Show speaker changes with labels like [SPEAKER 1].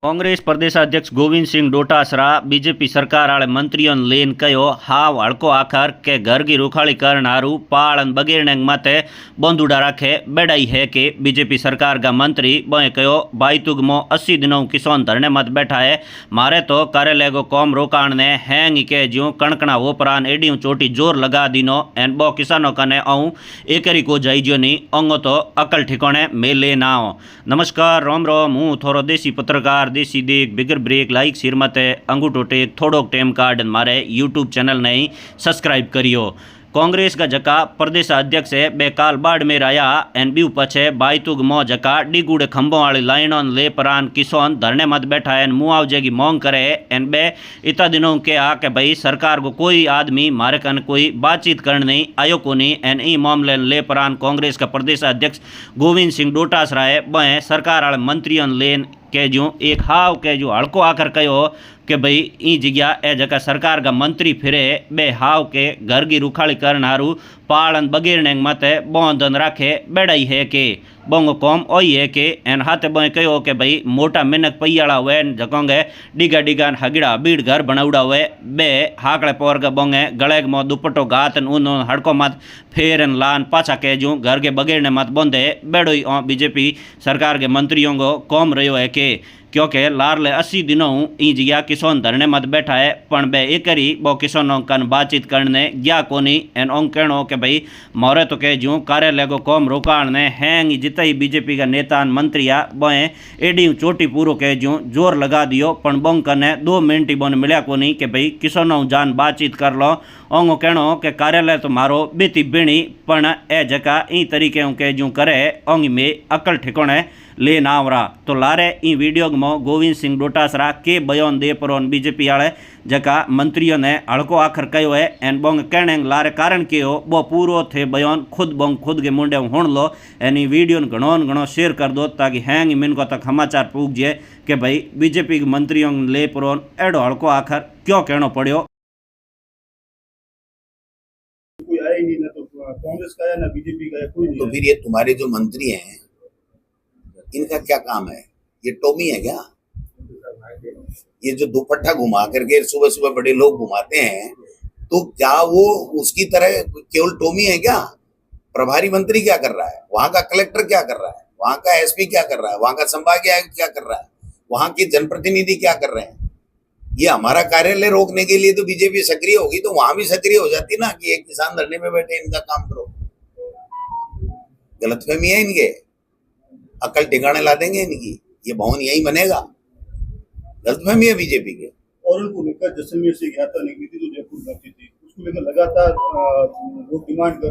[SPEAKER 1] कांग्रेस प्रदेशाध्यक्ष गोविंद सिंह डोटासरा बीजेपी सरकार वाले मंत्रियों ने लेन कहो हाव हड़को आखर के घर की रुखाड़ी करन हारू पाल बगेरने माते बंदूड़ा राखे बेड़ाई है कि बीजेपी सरकार का मंत्री बोए कहो भाईतुग मो 80 दिनों किसान धरने मत बैठा है मारे तो कार्यालय को कौम रोकाण ने हैंग के ज्यों कणकणा वो परान एडियों चोटी जोर लगा दीनो एन बो किसानों कने आऊँ एकरी को जाइजो नी अंगो तो अकल ठिकाने मेले ना हो। नमस्कार राम राम, हूँ थोड़ो देसी पत्रकार देसी देख बिगर ब्रेक लाइक सिर मत अंगूठो टेक थोड़ोक टेम कार्ड मारे यूट्यूब चैनल ने ही सब्सक्राइब करियो। कांग्रेस का जका प्रदेश अध्यक्ष है बेकाल बाड़मेर आया एन बी पछे बाईतुग मो जका डिगुड़े खंभों वाली लाइनों ले परान किसान धरने मत बैठा है मुआवजे की मांग करे एन बे इतना दिनों के आ के भाई सरकार को कोई आदमी मारे कन कोई बातचीत करने नहीं आयो को नहीं एन ई मामले ले परान कांग्रेस का प्रदेश अध्यक्ष गोविंद सिंह डोटासरा है बे सरकार वाले मंत्रियों लेन के जो एक हाव के जो हड़को आकर कहो कि भाई ई जगह ए जगह सरकार का मंत्री फिरे बे हाव के घर की रुखाड़ी करन हारू पालन बगेरने मत बोंदन राखे बेड़ाई है के बोंगो कौम ओई है कि एन हाथे बोए कहो कि भाई मोटा मिनक पैयाड़ा हुए जकोंगे डिगा डिगा हगिड़ा बीड़ घर बनाउड़ा हुए बे हाकड़े पोर के बोंगे गले मो दुपट्टो गातन उन हड़को मत फेरन लान पाछा के जो घर के बगेरने मत बोंदे बेड़ोई बीजेपी सरकार के मंत्रियों को कौम रहो है कि क्योंकि लारले 80 दिनों ई जगह किसान धरने मत बैठा है पण बे एकरी बो किसानों कन बातचीत करने गया कोनी एन ओं कहणो कि भाई मोरे तो के जो कार्यालय को कौम रोकाण ने हैंग जितना ही बीजेपी का नेता मंत्रिया बोए एडी चोटी पूरो के जो जोर लगा दियो पण बोंग कने 2 मिनट ही बोन मिल्या कोनी कि भाई किसानों जान बातचीत कर लो ओंगो कहणो कि कार्यालय तो मारो बेती बीणी पण ए जका ई तरीके के जो करे ओंगी में अकल ठिकाने ले ना आवरा। तो लारे ई वीडियो में गोविंद सिंह डोटासरा के बयान दे पर बीजेपी वाले जका मंत्रियों ने हड़को आखर कहो है एन बोंग कहने लारे कारण के हो वो पूरो थे बयान खुद बोंग खुद के मुंडे हुण लो एनी वीडियो घणो शेयर कर दो ताकि हैंग मिन को तक समाचार पूग जाए कि भाई बीजेपी के मंत्रियों ले पर एडो हड़को आखर क्यों कहना पड़ो।
[SPEAKER 2] कोई आया ही नहीं, ना तो कांग्रेस का है ना बीजेपी का है, कोई नहीं।
[SPEAKER 3] तो फिर ये तुम्हारे जो मंत्री हैं इनका क्या काम है? ये टोमी है क्या? ये जो दुपट्टा घुमा करके सुबह सुबह बड़े लोग घुमाते हैं, तो क्या वो उसकी तरह केवल टोमी है क्या? प्रभारी मंत्री क्या कर रहा है? वहां का कलेक्टर क्या कर रहा है? वहां का एसपी क्या कर रहा है? वहां का संभागीय आयुक्त क्या कर रहा है? वहां के जनप्रतिनिधि क्या कर रहे हैं? ये हमारा कार्यालय रोकने के लिए तो बीजेपी सक्रिय होगी, तो वहां भी सक्रिय हो जाती ना कि एक किसान धरने में बैठे इनका काम करो। गलतफहमी है इनके, अकल ठिकाने ला देंगे इनकी, ये भवन यही बनेगा। गलतफहमी है बीजेपी के।
[SPEAKER 2] और उनको लेकर जैसलमेर से ज्ञाता निकली थी तो जयपुर जाती थी, उसको लेकर लगातार वो डिमांड कर